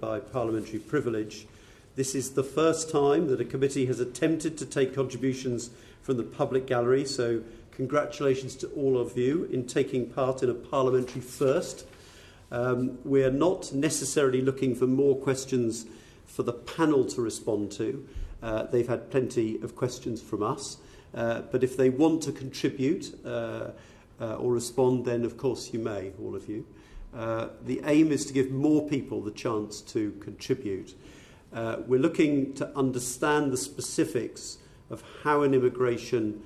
by parliamentary privilege. This is the first time that a committee has attempted to take contributions from the public gallery, so congratulations to all of you in taking part in a parliamentary first. We are not necessarily looking for more questions for the panel to respond to. They've had plenty of questions from us, but if they want to contribute or respond, then of course you may, all of you. The aim is to give more people the chance to contribute. We're looking to understand the specifics of how an immigration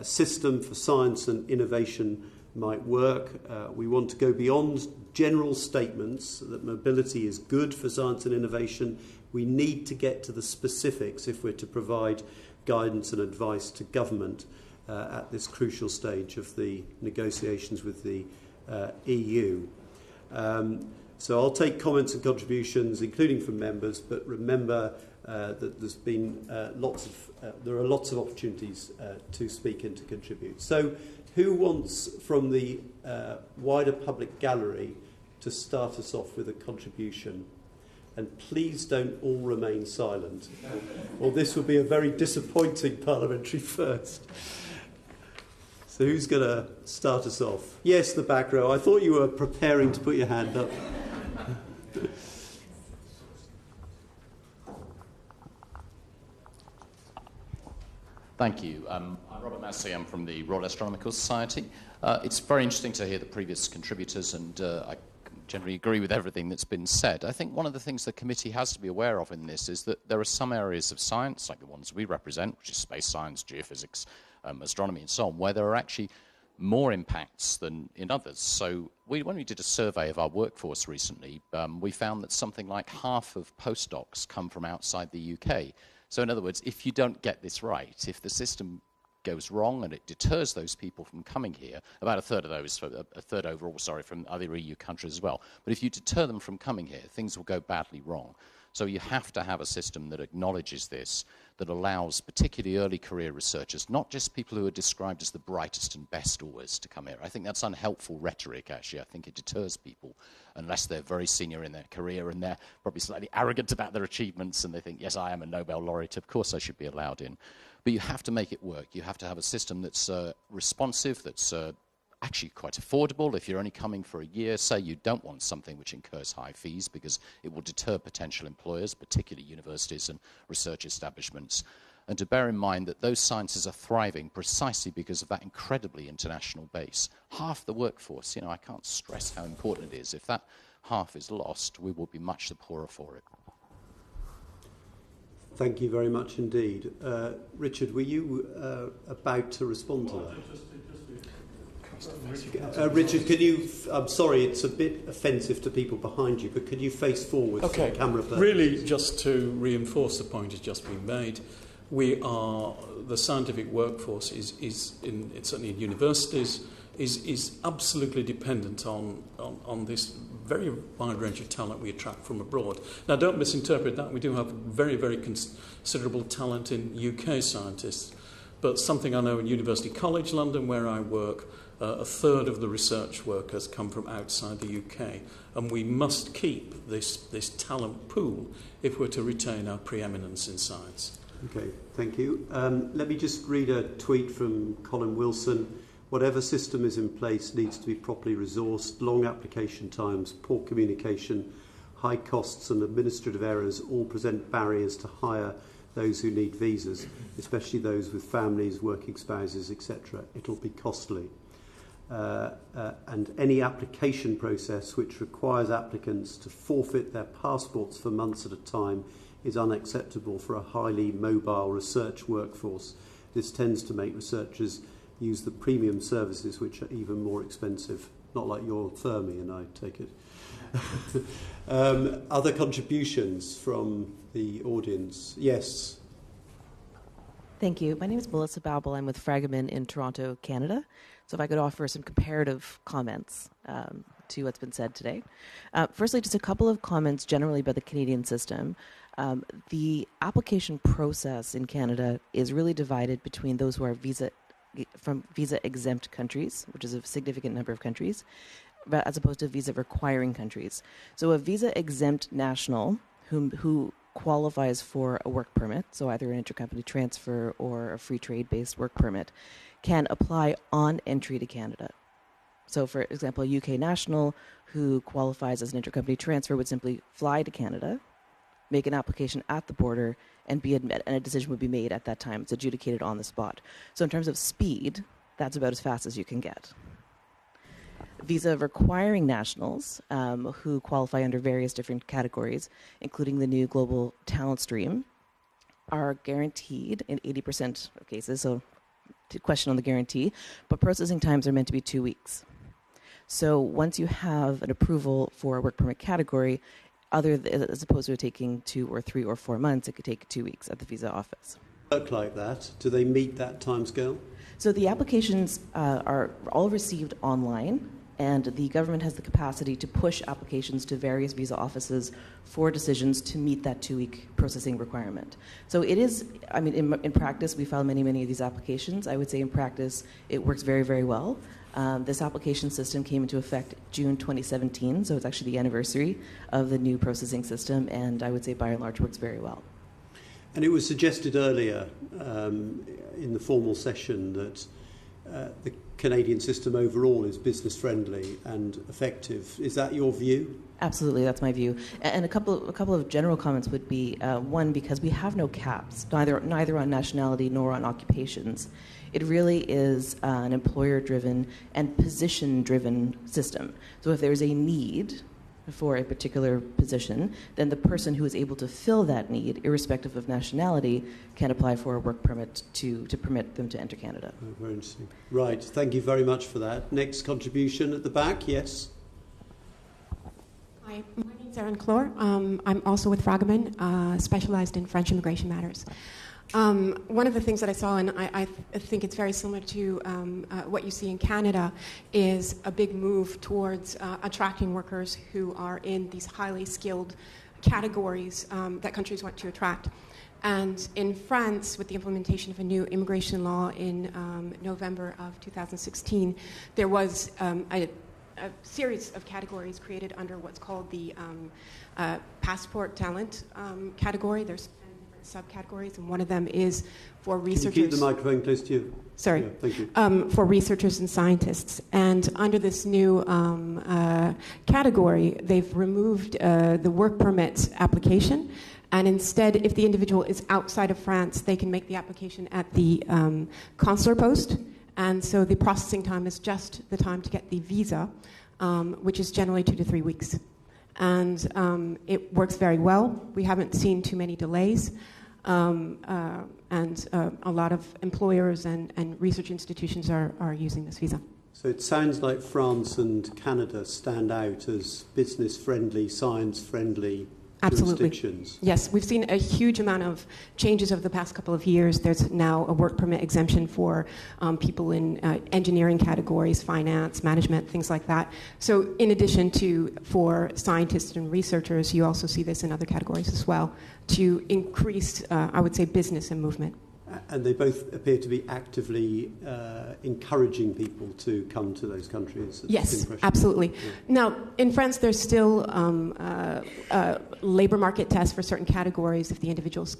system for science and innovation might work. We want to go beyond general statements that mobility is good for science and innovation. We need to get to the specifics if we're to provide guidance and advice to government at this crucial stage of the negotiations with the EU. So I'll take comments and contributions, including from members, but remember that there's been there are lots of opportunities to speak and to contribute. So who wants from the wider public gallery to start us off with a contribution? And please don't all remain silent, or this will be a very disappointing parliamentary first. So who's going to start us off? Yes, the back row. I thought you were preparing to put your hand up. Thank you. I'm Robert Massey. I'm from the Royal Astronomical Society. It's very interesting to hear the previous contributors, and I generally agree with everything that's been said. I think one of the things the committee has to be aware of in this is that there are some areas of science, like the ones we represent, which is space science, geophysics, astronomy and so on, where there are actually more impacts than in others. So when we did a survey of our workforce recently, we found that something like half of postdocs come from outside the UK. So in other words, if you don't get this right, if the system goes wrong and it deters those people from coming here, about a third of those, a third overall, sorry, from other EU countries as well. But if you deter them from coming here, things will go badly wrong. So you have to have a system that acknowledges this, that allows particularly early career researchers, not just people who are described as the brightest and best always, to come here. I think that's unhelpful rhetoric, actually. I think it deters people unless they're very senior in their career and they're probably slightly arrogant about their achievements and they think, yes, I am a Nobel laureate, of course I should be allowed in. But you have to make it work. You have to have a system that's responsive, that's actually quite affordable. If you're only coming for a year, say you don't want something which incurs high fees because it will deter potential employers, particularly universities and research establishments. And to bear in mind that those sciences are thriving precisely because of that incredibly international base. Half the workforce, I can't stress how important it is. If that half is lost, we will be much the poorer for it. Thank you very much indeed. Richard, were you about to respond to that? Richard, can you... I'm sorry, it's a bit offensive to people behind you, but could you face forward for the camera purposes? Really, just to reinforce the point that's just been made, the scientific workforce is certainly in universities, is absolutely dependent on this very wide range of talent we attract from abroad. Now, don't misinterpret that. We do have very, very considerable talent in UK scientists, but something I know in University College London, where I work, a third of the research workers come from outside the UK, and we must keep this talent pool if we're to retain our preeminence in science. Okay, thank you. Let me just read a tweet from Colin Wilson. Whatever system is in place needs to be properly resourced. Long application times, poor communication, high costs and administrative errors all present barriers to hire those who need visas, especially those with families, working spouses, etc. It'll be costly. And any application process which requires applicants to forfeit their passports for months at a time is unacceptable for a highly mobile research workforce. This tends to make researchers use the premium services which are even more expensive. Not like your Thermion, I take it. Other contributions from the audience? Yes. Thank you. My name is Melissa Baubel. I'm with Fragamin in Toronto, Canada. So if I could offer some comparative comments to what's been said today. Firstly, just a couple of comments generally about the Canadian system. The application process in Canada is really divided between those who are visa-exempt countries, which is a significant number of countries, as opposed to visa-requiring countries. So a visa-exempt national who qualifies for a work permit, so either an intercompany transfer or a free trade-based work permit, can apply on entry to Canada. So, for example, a UK national who qualifies as an intercompany transfer would simply fly to Canada, make an application at the border, and be admitted, and a decision would be made at that time. It's adjudicated on the spot. So in terms of speed, that's about as fast as you can get. Visa-requiring nationals who qualify under various different categories, including the new global talent stream, are guaranteed in 80% of cases, so to question on the guarantee, but processing times are meant to be 2 weeks. So once you have an approval for a work permit category, as opposed to it taking 2 or 3 or 4 months, it could take 2 weeks at the visa office. Work like that? Do they meet that timescale? So the applications are all received online, and the government has the capacity to push applications to various visa offices for decisions to meet that 2-week processing requirement. So it is, I mean, in practice, we file many of these applications. I would say in practice, it works very, very well. This application system came into effect June 2017, so it's actually the anniversary of the new processing system, and I would say by and large works very well. And it was suggested earlier in the formal session that the Canadian system overall is business friendly and effective. Is that your view? Absolutely, that's my view. And a couple of general comments would be one, because we have no caps, neither on nationality nor on occupations. It really is an employer-driven and position-driven system. So if there's a need for a particular position, then the person who is able to fill that need, irrespective of nationality, can apply for a work permit to permit them to enter Canada. Oh, very interesting. Right, thank you very much for that. Next contribution at the back, yes? Hi, my name is Erin Clore. I'm also with Fragaman, specialized in French immigration matters. One of the things that I saw, and I think it's very similar to what you see in Canada, is a big move towards attracting workers who are in these highly skilled categories that countries want to attract. And in France, with the implementation of a new immigration law in November of 2016, there was a series of categories created under what's called the passport talent category. There's subcategories, and one of them is for researchers. Can you keep the microphone close to you? Sorry. Yeah, thank you. For researchers and scientists. And under this new category, they've removed the work permit application, and instead, if the individual is outside of France, they can make the application at the consular post, and so the processing time is just the time to get the visa, which is generally 2 to 3 weeks. And it works very well. We haven't seen too many delays. And a lot of employers and research institutions are using this visa. So it sounds like France and Canada stand out as business-friendly, science-friendly jurisdictions. Yes, we've seen a huge amount of changes over the past couple of years. There's now a work permit exemption for people in engineering categories, finance, management, things like that. So in addition to for scientists and researchers, you also see this in other categories as well to increase, I would say, business and movement. And they both appear to be actively encouraging people to come to those countries. Yes, absolutely. Yeah. Now, in France, there's still labor market tests for certain categories if the individuals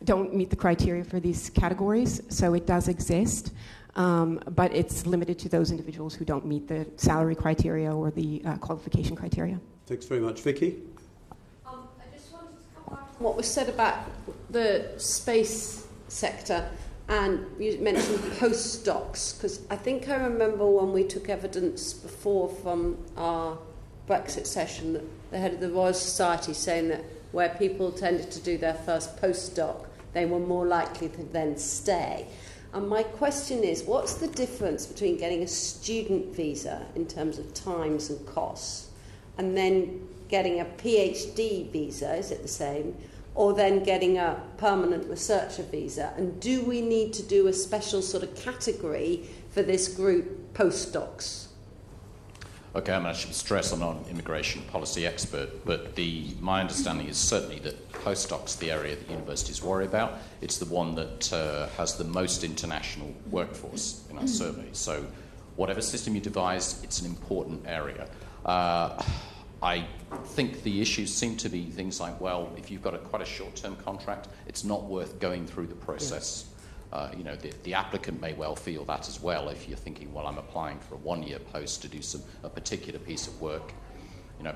don't meet the criteria for these categories. So it does exist, but it's limited to those individuals who don't meet the salary criteria or the qualification criteria. Thanks very much. Vicky? I just wanted to come back to what was said about the space sector, and you mentioned postdocs, because I think I remember when we took evidence before from our Brexit session that the head of the Royal Society saying that where people tended to do their first postdoc, they were more likely to then stay. And my question is, what's the difference between getting a student visa in terms of times and costs and then getting a PhD visa? Is it the same? Or then getting a permanent researcher visa? And do we need to do a special sort of category for this group, postdocs? Okay, I should stress I'm not an immigration policy expert, but my understanding is certainly that postdocs the area that universities worry about. It's the one that has the most international workforce in our survey. So whatever system you devise, it's an important area. I think the issues seem to be things like, well, if you've got quite a short-term contract, it's not worth going through the process. The applicant may well feel that as well if you're thinking, well, I'm applying for a one-year post to do a particular piece of work,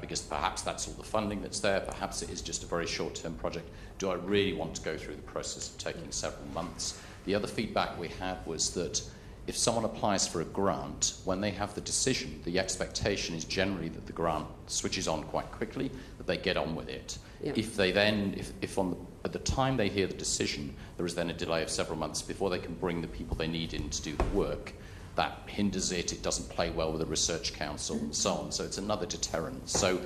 because perhaps that's all the funding that's there, perhaps it is just a very short-term project. Do I really want to go through the process of taking several months? The other feedback we had was that if someone applies for a grant, when they have the decision, the expectation is generally that the grant switches on quite quickly, that they get on with it. Yeah. If they then, at the time they hear the decision, there is then a delay of several months before they can bring the people they need in to do the work, that hinders it, it doesn't play well with the research council and so on. So it's another deterrent. So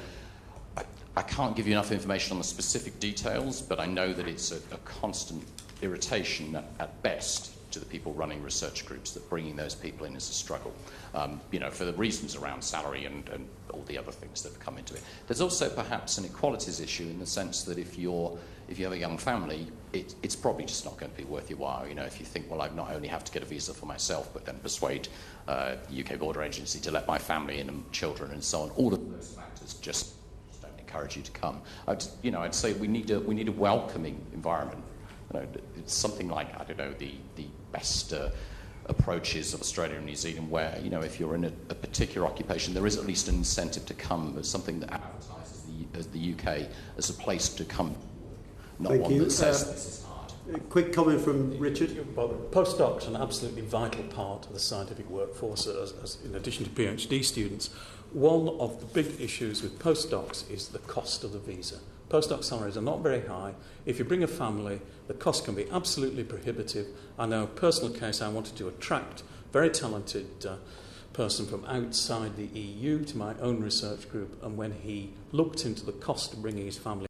I can't give you enough information on the specific details, but I know that it's a constant irritation at best to the people running research groups, that bringing those people in is a struggle, for the reasons around salary and all the other things that have come into it. There's also perhaps an equalities issue in the sense that if you have a young family, it's probably just not going to be worth your while. If you think, well, I not only have to get a visa for myself, but then persuade the UK Border Agency to let my family in and children and so on, all of those factors just don't encourage you to come. I'd say we need a welcoming environment. It's something like, the best approaches of Australia and New Zealand where, if you're in a particular occupation, there is at least an incentive to come as something that advertises the UK as a place to come, not Thank one you. that says this is hard. A quick comment from Richard. Postdocs are an absolutely vital part of the scientific workforce, as in addition to PhD students. One of the big issues with postdocs is the cost of the visa. Postdoc salaries are not very high. If you bring a family, the cost can be absolutely prohibitive. I know a personal case, I wanted to attract a very talented person from outside the EU to my own research group, and when he looked into the cost of bringing his family